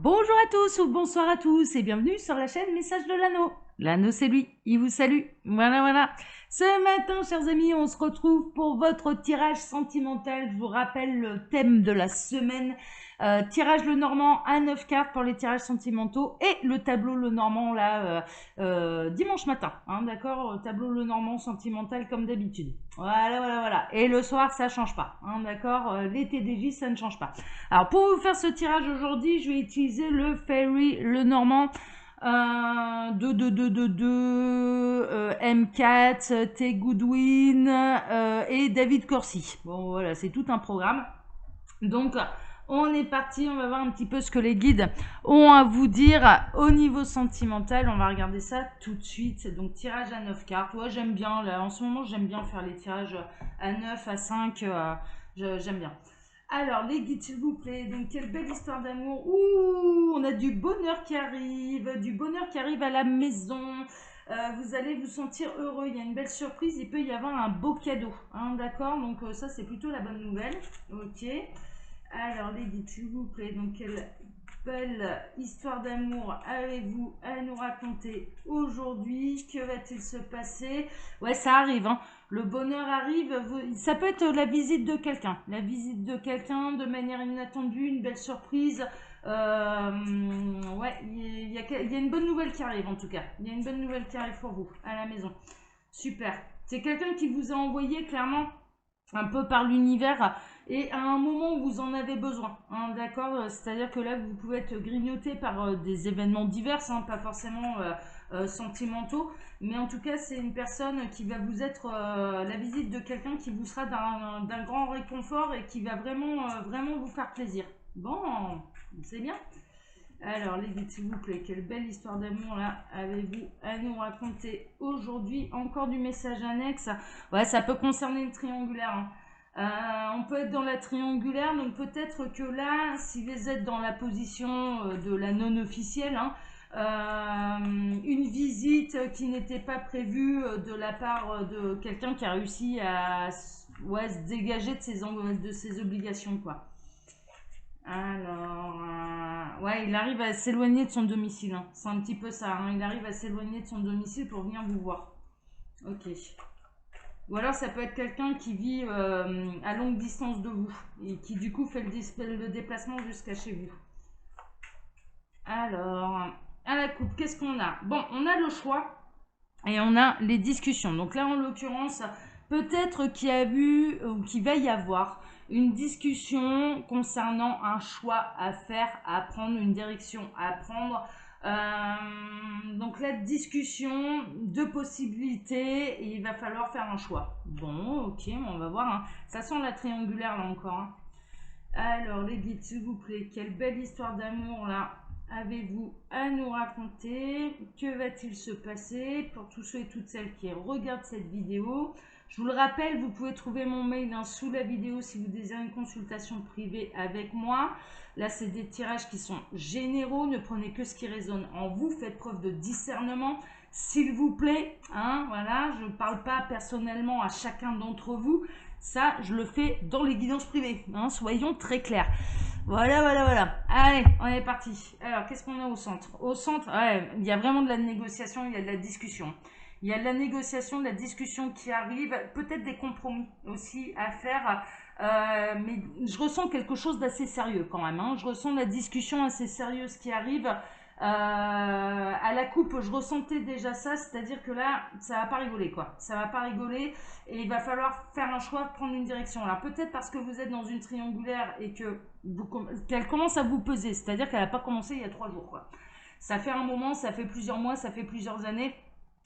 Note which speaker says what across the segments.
Speaker 1: Bonjour à tous ou bonsoir à tous et bienvenue sur la chaîne Message de l'Anneau. L'Anneau c'est lui, il vous salue. Voilà, voilà. Ce matin, chers amis, on se retrouve pour votre tirage sentimental. Je vous rappelle le thème de la semaine. Tirage le Normand à 9 cartes pour les tirages sentimentaux et le tableau le Normand là dimanche matin. Hein, d'accord, tableau le Normand sentimental comme d'habitude. Voilà, voilà, voilà. Et le soir, ça change pas. Hein, d'accord, les TDJ, ça ne change pas. Alors pour vous faire ce tirage aujourd'hui, je vais utiliser le Fairy le Normand. 2, M4, T. Goodwin et David Corsi. Bon voilà, c'est tout un programme. Donc on est parti, on va voir un petit peu ce que les guides ont à vous dire au niveau sentimental. On va regarder ça tout de suite. Donc tirage à 9 cartes. Ouais, j'aime bien, là, en ce moment j'aime bien faire les tirages à 9, à 5. J'aime bien. Alors, les guides, s'il vous plaît. Donc, quelle belle histoire d'amour. Ouh, on a du bonheur qui arrive à la maison. Vous allez vous sentir heureux. Il y a une belle surprise. Il peut y avoir un beau cadeau. Hein, d'accord. Donc, ça, c'est plutôt la bonne nouvelle. Ok. Alors, les guides, s'il vous plaît. Donc, quelle belle histoire d'amour avez-vous à nous raconter aujourd'hui? Que va-t-il se passer? Ouais, ça arrive, hein. Le bonheur arrive, ça peut être la visite de quelqu'un. La visite de quelqu'un de manière inattendue, une belle surprise. Ouais, il y a une bonne nouvelle qui arrive en tout cas. Il y a une bonne nouvelle qui arrive pour vous à la maison. Super. C'est quelqu'un qui vous a envoyé clairement un peu par l'univers et à un moment où vous en avez besoin. Hein, d'accord. C'est-à-dire que là, vous pouvez être grignoté par des événements divers, hein, pas forcément sentimentaux. Mais en tout cas, c'est une personne qui va vous être la visite de quelqu'un qui vous sera d'un grand réconfort et qui va vraiment vous faire plaisir. Bon, c'est bien. Alors, les guides, s'il vous plaît, quelle belle histoire d'amour là avez-vous à nous raconter aujourd'hui? Encore du message annexe. Ouais, ça peut concerner le triangulaire. Hein. On peut être dans la triangulaire, donc peut-être que là, si vous êtes dans la position de la non officielle, hein, une visite qui n'était pas prévue de la part de quelqu'un qui a réussi à ouais, se dégager de ses obligations, quoi. Alors, ouais, il arrive à s'éloigner de son domicile. Hein. C'est un petit peu ça. Hein. Il arrive à s'éloigner de son domicile pour venir vous voir. Ok. Ou alors ça peut être quelqu'un qui vit à longue distance de vous et qui du coup fait le déplacement jusqu'à chez vous. Alors, à la coupe, qu'est-ce qu'on a? Bon, on a le choix et on a les discussions. Donc là, en l'occurrence, peut-être qu'il y a eu ou qu'il va y avoir une discussion concernant un choix à faire, à prendre, une direction à prendre. Donc la discussion, deux possibilités et il va falloir faire un choix. Bon, ok, on va voir. Hein. Ça sent la triangulaire là encore. Hein. Alors les guides, s'il vous plaît, quelle belle histoire d'amour là avez-vous à nous raconter? Que va-t-il se passer pour tous ceux et toutes celles qui regardent cette vidéo? Je vous le rappelle, vous pouvez trouver mon mail hein, sous la vidéo si vous désirez une consultation privée avec moi. Là, c'est des tirages qui sont généraux. Ne prenez que ce qui résonne en vous. Faites preuve de discernement, s'il vous plaît. Hein, voilà, je ne parle pas personnellement à chacun d'entre vous. Ça, je le fais dans les guidances privées. Hein, soyons très clairs. Voilà, voilà, voilà. Allez, on est parti. Alors, qu'est-ce qu'on a au centre? Au centre, ouais, il y a vraiment de la négociation, il y a de la discussion. Il y a de la négociation, de la discussion qui arrive, peut-être des compromis aussi à faire. Mais je ressens quelque chose d'assez sérieux quand même. Hein. Je ressens la discussion assez sérieuse qui arrive. À la coupe, je ressentais déjà ça, c'est-à-dire que là, ça va pas rigoler quoi. Ça va pas rigoler et il va falloir faire un choix, prendre une direction. Alors peut-être parce que vous êtes dans une triangulaire et que qu'elle commence à vous peser, c'est-à-dire qu'elle n'a pas commencé il y a 3 jours quoi. Ça fait un moment, ça fait plusieurs mois, ça fait plusieurs années.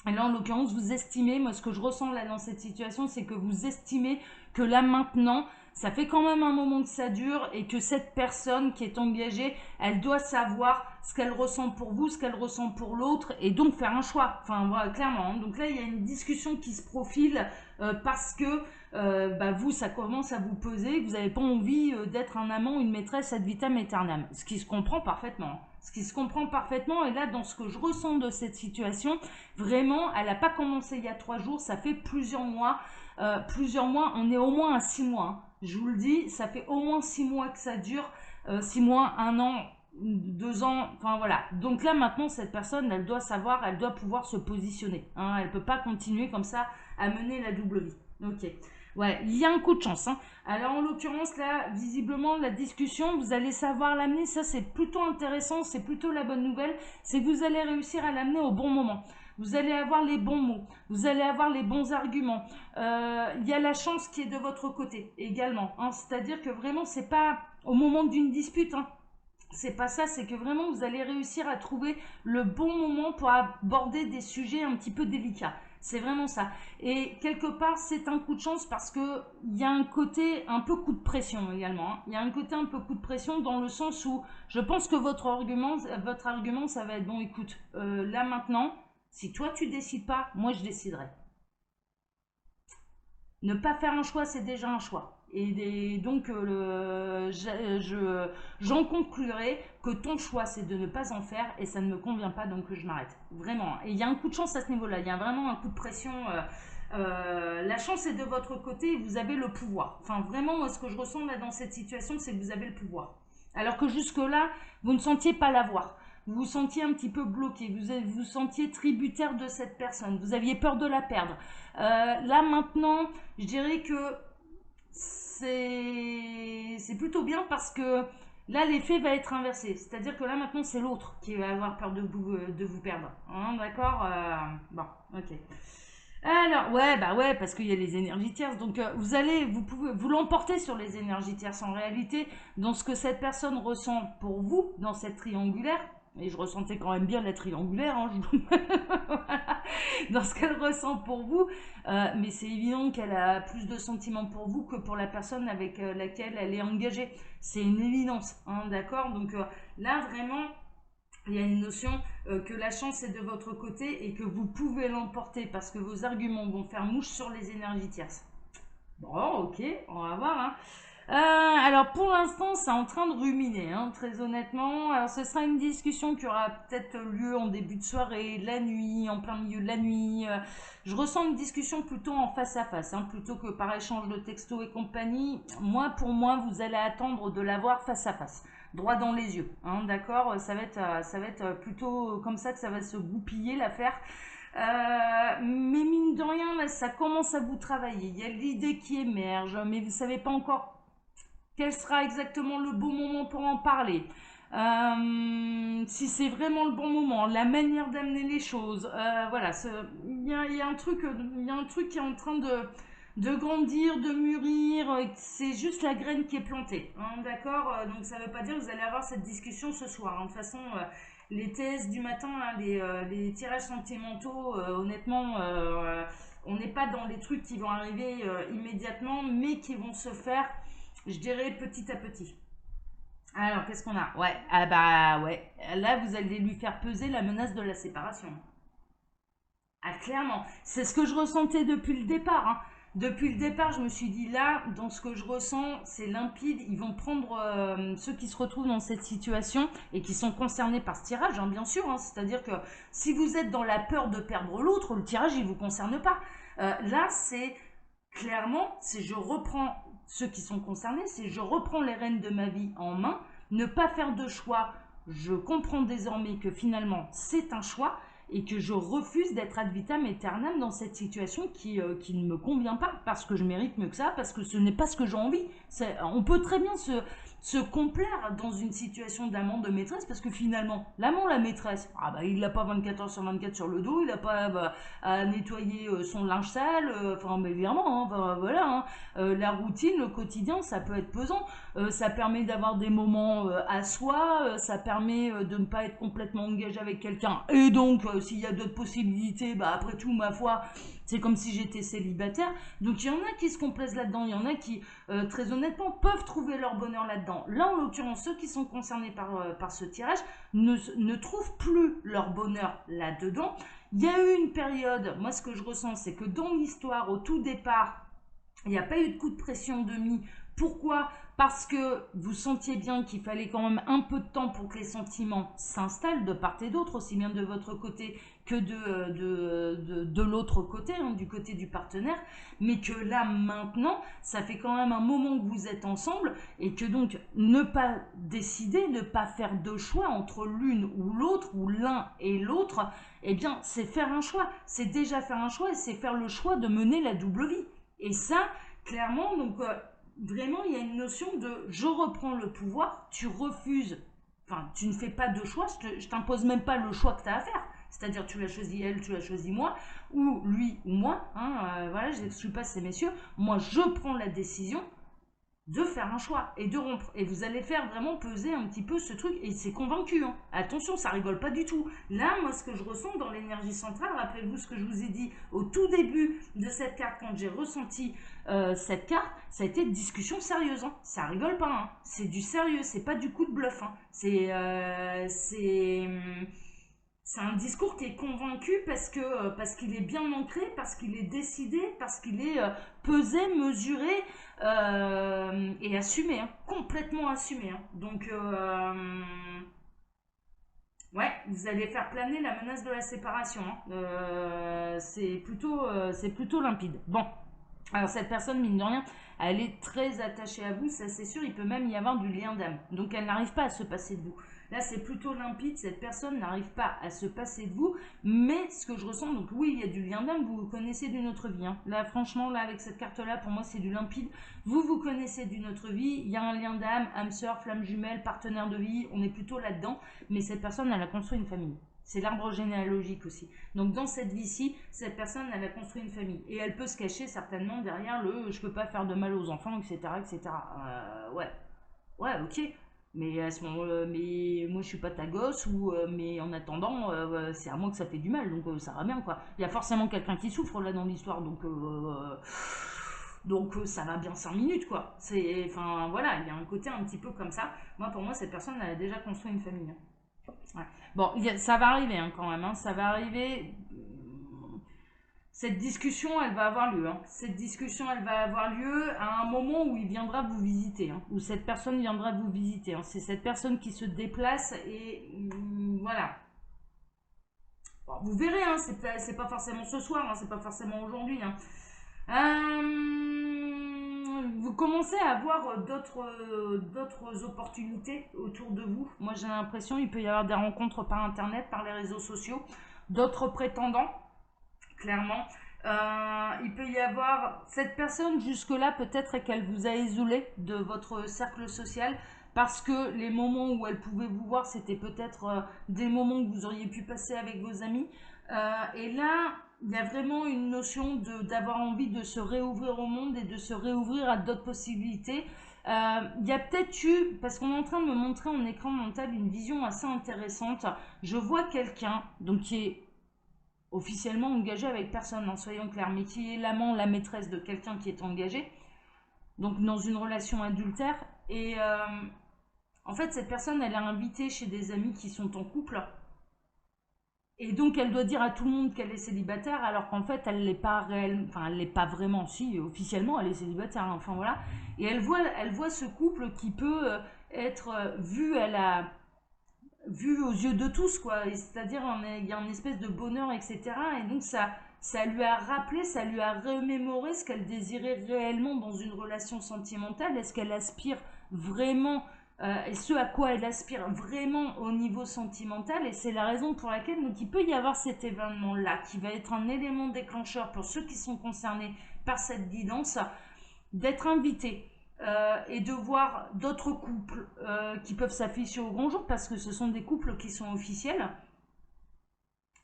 Speaker 1: Et là, en l'occurrence, vous estimez, moi, ce que je ressens là dans cette situation, c'est que vous estimez que là, maintenant, ça fait quand même un moment que ça dure et que cette personne qui est engagée, elle doit savoir ce qu'elle ressent pour vous, ce qu'elle ressent pour l'autre et donc faire un choix. Enfin, voilà, clairement. Hein. Donc là, il y a une discussion qui se profile parce que bah, vous, ça commence à vous peser, que vous n'avez pas envie d'être un amant, une maîtresse ad vitam aeternam. Ce qui se comprend parfaitement. Ce qui se comprend parfaitement. Et là, dans ce que je ressens de cette situation, vraiment, elle n'a pas commencé il y a 3 jours, ça fait plusieurs mois. On est au moins à 6 mois. Hein. Je vous le dis, ça fait au moins 6 mois que ça dure. 6 mois, 1 an, 2 ans, enfin voilà. Donc là maintenant cette personne, elle doit savoir, elle doit pouvoir se positionner. Hein. Elle peut pas continuer comme ça à mener la double vie. Ok. Ouais, il y a un coup de chance. Hein. Alors en l'occurrence là, visiblement la discussion, vous allez savoir l'amener. Ça c'est plutôt intéressant, c'est plutôt la bonne nouvelle. C'est que vous allez réussir à l'amener au bon moment. Vous allez avoir les bons mots, vous allez avoir les bons arguments. Il y a la chance qui est de votre côté également. Hein. C'est-à-dire que vraiment c'est pas au moment d'une dispute. Hein. C'est pas ça, c'est que vraiment vous allez réussir à trouver le bon moment pour aborder des sujets un petit peu délicats. C'est vraiment ça. Et quelque part, c'est un coup de chance parce que il y a un côté un peu coup de pression également. Hein. Il y a un côté un peu coup de pression dans le sens où je pense que votre argument, ça va être bon. Écoute, là maintenant, si toi tu décides pas, moi je déciderai. Ne pas faire un choix, c'est déjà un choix. Et donc, j'en conclurai que ton choix, c'est de ne pas en faire et ça ne me convient pas, donc je m'arrête. Vraiment. Et il y a un coup de chance à ce niveau-là. Il y a vraiment un coup de pression. La chance est de votre côté et vous avez le pouvoir. Enfin, vraiment, moi, ce que je ressens là dans cette situation, c'est que vous avez le pouvoir. Alors que jusque-là, vous ne sentiez pas l'avoir. Vous vous sentiez un petit peu bloqué, vous vous sentiez tributaire de cette personne, vous aviez peur de la perdre. Là maintenant, je dirais que c'est plutôt bien parce que là l'effet va être inversé. C'est-à-dire que là maintenant c'est l'autre qui va avoir peur de vous perdre. Hein, d'accord. Bon, ok. Alors, ouais, bah ouais, parce qu'il y a les énergies tierces. Donc, vous pouvez vous l'emporter sur les énergies tierces en réalité, dans ce que cette personne ressent pour vous, dans cette triangulaire. Et je ressentais quand même bien la triangulaire, hein, voilà, dans ce qu'elle ressent pour vous. Mais c'est évident qu'elle a plus de sentiments pour vous que pour la personne avec laquelle elle est engagée. C'est une évidence, hein, d'accord. Donc là, vraiment, il y a une notion que la chance est de votre côté et que vous pouvez l'emporter parce que vos arguments vont faire mouche sur les énergies tierces. Bon, ok, on va voir. Hein. Alors pour l'instant, c'est en train de ruminer, hein, très honnêtement. Alors ce sera une discussion qui aura peut-être lieu en début de soirée, la nuit, en plein milieu de la nuit. Je ressens une discussion plutôt en face à face, hein, plutôt que par échange de textos et compagnie. Moi, pour moi, vous allez attendre de l'avoir face à face, droit dans les yeux. Hein, d'accord, ça va être plutôt comme ça que ça va se goupiller l'affaire. Mais mine de rien, là, ça commence à vous travailler. Il y a l'idée qui émerge, mais vous ne savez pas encore quel sera exactement le bon moment pour en parler. Si c'est vraiment le bon moment, la manière d'amener les choses. Voilà, il y a un truc qui est en train de grandir, de mûrir. C'est juste la graine qui est plantée. Hein, d'accord. Donc ça ne veut pas dire que vous allez avoir cette discussion ce soir. Hein. De toute façon, les TS du matin, hein, les tirages sentimentaux, honnêtement, on n'est pas dans les trucs qui vont arriver immédiatement, mais qui vont se faire, je dirais, petit à petit. Alors, qu'est-ce qu'on a? Ouais, ah bah ouais. Là, vous allez lui faire peser la menace de la séparation. Ah, clairement. C'est ce que je ressentais depuis le départ. Hein. Depuis le départ, je me suis dit là, dans ce que je ressens, c'est limpide. Ils vont prendre ceux qui se retrouvent dans cette situation et qui sont concernés par ce tirage, hein, bien sûr. Hein. C'est-à-dire que si vous êtes dans la peur de perdre l'autre, le tirage, il ne vous concerne pas. Là, c'est clairement, si je reprends ceux qui sont concernés, si je reprends les rênes de ma vie en main, ne pas faire de choix, je comprends désormais que finalement c'est un choix et que je refuse d'être ad vitam aeternam dans cette situation qui ne me convient pas parce que je mérite mieux que ça, parce que ce n'est pas ce que j'ai envie. On peut très bien se complaire dans une situation d'amant de maîtresse parce que finalement, l'amant, la maîtresse, ah bah, il n'a pas 24 heures sur 24 sur le dos, il n'a pas à nettoyer son linge sale, enfin, mais vraiment, hein, voilà, hein, la routine, le quotidien, ça peut être pesant, ça permet d'avoir des moments à soi, ça permet de ne pas être complètement engagé avec quelqu'un, et donc, s'il y a d'autres possibilités, bah, après tout, ma foi, c'est comme si j'étais célibataire. Donc il y en a qui se complaisent là-dedans, il y en a qui, très honnêtement, peuvent trouver leur bonheur là-dedans. Là, en l'occurrence, ceux qui sont concernés par ce tirage ne trouvent plus leur bonheur là-dedans. Il y a eu une période, moi ce que je ressens, c'est que dans l'histoire, au tout départ, il n'y a pas eu de coup de pression de mis. Pourquoi? parce que vous sentiez bien qu'il fallait quand même un peu de temps pour que les sentiments s'installent de part et d'autre, aussi bien de votre côté que de l'autre côté, hein, du côté du partenaire, mais que là maintenant, ça fait quand même un moment que vous êtes ensemble et que donc ne pas décider, ne pas faire de choix entre l'une ou l'autre ou l'un et l'autre, eh bien c'est faire un choix, c'est déjà faire un choix et c'est faire le choix de mener la double vie. Et ça, clairement, donc vraiment il y a une notion de je reprends le pouvoir, tu refuses, enfin tu ne fais pas de choix, je t'impose même pas le choix que tu as à faire. C'est-à-dire tu l'as choisi elle, tu l'as choisi moi, ou lui ou moi, hein, voilà, je n'exclus pas ces messieurs, moi je prends la décision de faire un choix et de rompre. Et vous allez faire vraiment peser un petit peu ce truc. Et c'est convaincu. Hein. Attention, ça rigole pas du tout. Là, moi, ce que je ressens dans l'énergie centrale, rappelez-vous ce que je vous ai dit au tout début de cette carte, quand j'ai ressenti cette carte, ça a été une discussion sérieuse. Hein. Ça rigole pas. Hein. C'est du sérieux. C'est pas du coup de bluff. Hein. C'est un discours qui est convaincu parce qu'il est bien ancré, parce qu'il est décidé, parce qu'il est pesé, mesuré et assumé, hein, complètement assumé. Hein. Donc, ouais, vous allez faire planer la menace de la séparation. Hein. C'est plutôt limpide. Bon, alors cette personne, mine de rien, elle est très attachée à vous, ça c'est sûr, il peut même y avoir du lien d'âme. Donc elle n'arrive pas à se passer de vous. Là c'est plutôt limpide, cette personne n'arrive pas à se passer de vous, mais ce que je ressens, donc oui, il y a du lien d'âme, vous vous connaissez d'une autre vie. Hein. Là franchement, là avec cette carte-là, pour moi c'est du limpide. Vous vous connaissez d'une autre vie, il y a un lien d'âme, âme sœur, flamme jumelle, partenaire de vie, on est plutôt là-dedans, mais cette personne, elle a construit une famille. C'est l'arbre généalogique aussi. Donc dans cette vie-ci, cette personne, elle a construit une famille. Et elle peut se cacher certainement derrière le je peux pas faire de mal aux enfants, etc. etc. Ouais. Ouais, ok. Mais à ce moment-là, mais moi je suis pas ta gosse, ou mais en attendant, c'est à moi que ça fait du mal, donc ça va bien quoi. Il y a forcément quelqu'un qui souffre là dans l'histoire, donc ça va bien 5 minutes quoi. C'est, enfin voilà, il y a un côté un petit peu comme ça. Moi pour moi cette personne elle a déjà construit une famille. Hein. Ouais. Bon, ça va arriver hein, quand même, hein, ça va arriver. Cette discussion, elle va avoir lieu. Hein. Cette discussion, elle va avoir lieu à un moment où il viendra vous visiter, hein, où cette personne viendra vous visiter. Hein. C'est cette personne qui se déplace et voilà. Bon, vous verrez, hein, c'est pas forcément ce soir, hein, c'est pas forcément aujourd'hui. Hein. Vous commencez à avoir d'autres opportunités autour de vous. Moi, j'ai l'impression qu'il peut y avoir des rencontres par Internet, par les réseaux sociaux, d'autres prétendants, clairement. Il peut y avoir cette personne jusque-là, peut-être qu'elle vous a isolé de votre cercle social parce que les moments où elle pouvait vous voir, c'était peut-être des moments que vous auriez pu passer avec vos amis. Et là, il y a vraiment une notion d'avoir envie de se réouvrir au monde et de se réouvrir à d'autres possibilités. Il y a peut-être eu, parce qu'on est en train de me montrer en écran mental une vision assez intéressante. Je vois quelqu'un donc qui est officiellement engagé avec personne, hein, soyons clairs, mais qui est l'amant, la maîtresse de quelqu'un qui est engagé, donc dans une relation adultère. Et en fait, cette personne, elle est invitée chez des amis qui sont en couple. Et donc, elle doit dire à tout le monde qu'elle est célibataire, alors qu'en fait, elle l'est pas réellement, enfin, elle l'est pas vraiment. Si, officiellement, elle est célibataire. Hein, enfin voilà. Et elle voit ce couple qui peut être vu aux yeux de tous, quoi. C'est-à-dire, il y a une espèce de bonheur, etc. Et donc, ça lui a rappelé, ça lui a remémoré ce qu'elle désirait réellement dans une relation sentimentale. Est-ce qu'elle aspire vraiment, et ce à quoi elle aspire vraiment au niveau sentimental? Et c'est la raison pour laquelle donc, il peut y avoir cet événement-là, qui va être un élément déclencheur pour ceux qui sont concernés par cette guidance, d'être invité. Et de voir d'autres couples qui peuvent s'afficher au grand jour parce que ce sont des couples qui sont officiels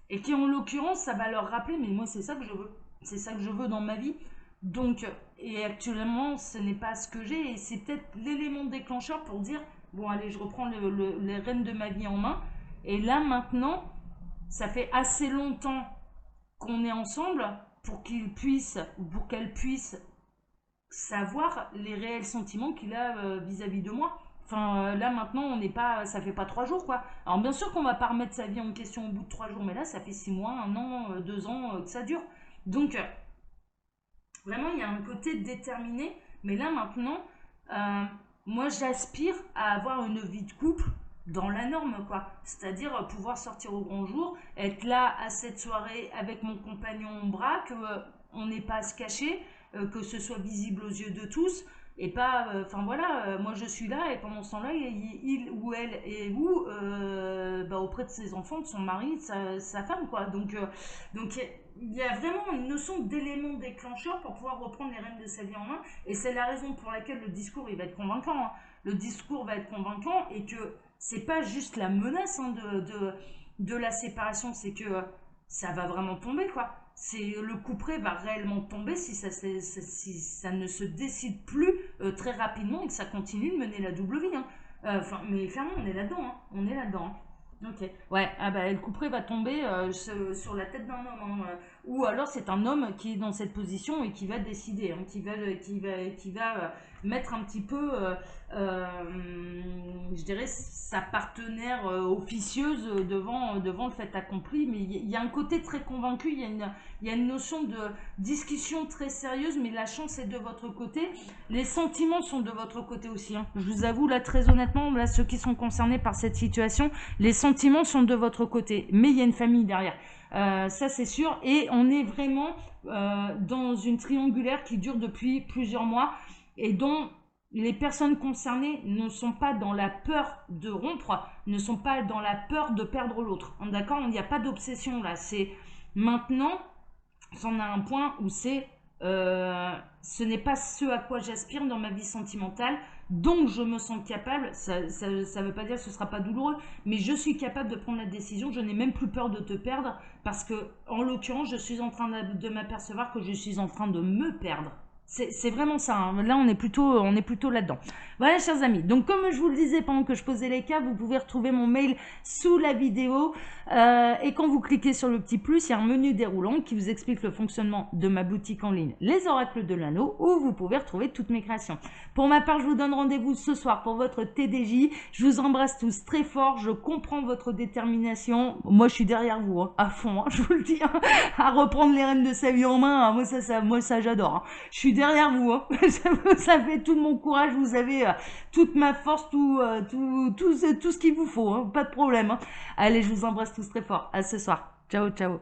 Speaker 1: et qui en l'occurrence ça va leur rappeler mais moi c'est ça que je veux, c'est ça que je veux dans ma vie, donc et actuellement ce n'est pas ce que j'ai et c'est peut-être l'élément déclencheur pour dire bon allez je reprends les rênes de ma vie en main et là maintenant ça fait assez longtemps qu'on est ensemble pour qu'il puisse ou pour qu'elle puisse savoir les réels sentiments qu'il a vis-à-vis de moi. Enfin, là maintenant, on n'est pas, ça fait pas 3 jours quoi. Alors bien sûr qu'on va pas remettre sa vie en question au bout de 3 jours, mais là ça fait 6 mois, 1 an, 2 ans que ça dure. Donc vraiment, il y a un côté déterminé, mais là maintenant, moi j'aspire à avoir une vie de couple dans la norme, quoi. C'est-à-dire pouvoir sortir au grand jour, être là à cette soirée avec mon compagnon au bras, que on n'ait pas à se cacher, que ce soit visible aux yeux de tous, et pas, enfin voilà, moi je suis là, et pendant ce temps-là, il ou elle est où bah, auprès de ses enfants, de son mari, de sa femme, quoi. Donc il y a vraiment une notion d'élément déclencheur pour pouvoir reprendre les rênes de sa vie en main, et c'est la raison pour laquelle le discours il va être convaincant, hein. Le discours va être convaincant, et que c'est pas juste la menace, hein, de la séparation, c'est que ça va vraiment tomber, quoi. C'est le couperet va réellement tomber si si ça ne se décide plus très rapidement et que ça continue de mener la double vie, hein. Enfin, mais clairement, on est là-dedans, hein. On est là-dedans, hein. Ok. Ouais, ah bah, le couperet va tomber sur la tête d'un homme, hein. Ou alors c'est un homme qui est dans cette position et qui va décider, hein, qui va mettre un petit peu, je dirais, sa partenaire officieuse devant le fait accompli. Mais il y a un côté très convaincu, il y a une notion de discussion très sérieuse, mais la chance est de votre côté. Les sentiments sont de votre côté aussi, hein. Je vous avoue, là, très honnêtement, là, ceux qui sont concernés par cette situation, les sentiments sont de votre côté. Mais il y a une famille derrière. Ça, c'est sûr. Et on est vraiment dans une triangulaire qui dure depuis plusieurs mois et dont les personnes concernées ne sont pas dans la peur de rompre, ne sont pas dans la peur de perdre l'autre. D'accord? Il n'y a pas d'obsession là. C'est maintenant, c'en a un point où c'est ce n'est pas ce à quoi j'aspire dans ma vie sentimentale, donc je me sens capable, ça veut pas dire que ce sera pas douloureux, mais je suis capable de prendre la décision, je n'ai même plus peur de te perdre, parce que en l'occurrence, je suis en train de m'apercevoir que je suis en train de me perdre. C'est vraiment ça, hein. Là on est plutôt là-dedans. Voilà, chers amis, donc comme je vous le disais pendant que je posais les cas, vous pouvez retrouver mon mail sous la vidéo, et quand vous cliquez sur le petit plus, il y a un menu déroulant qui vous explique le fonctionnement de ma boutique en ligne Les Oracles de l'Anneau, où vous pouvez retrouver toutes mes créations. Pour ma part, je vous donne rendez-vous ce soir pour votre TDJ. Je vous embrasse tous très fort, je comprends votre détermination. Moi je suis derrière vous, hein, à fond, hein, je vous le dis, hein, à reprendre les rênes de sa vie en main, hein. Moi ça j'adore, hein. Je suis derrière vous, hein. Vous avez tout mon courage, vous avez toute ma force, tout ce qu'il vous faut, hein. Pas de problème, hein. Allez, je vous embrasse tous très fort. À ce soir. Ciao, ciao.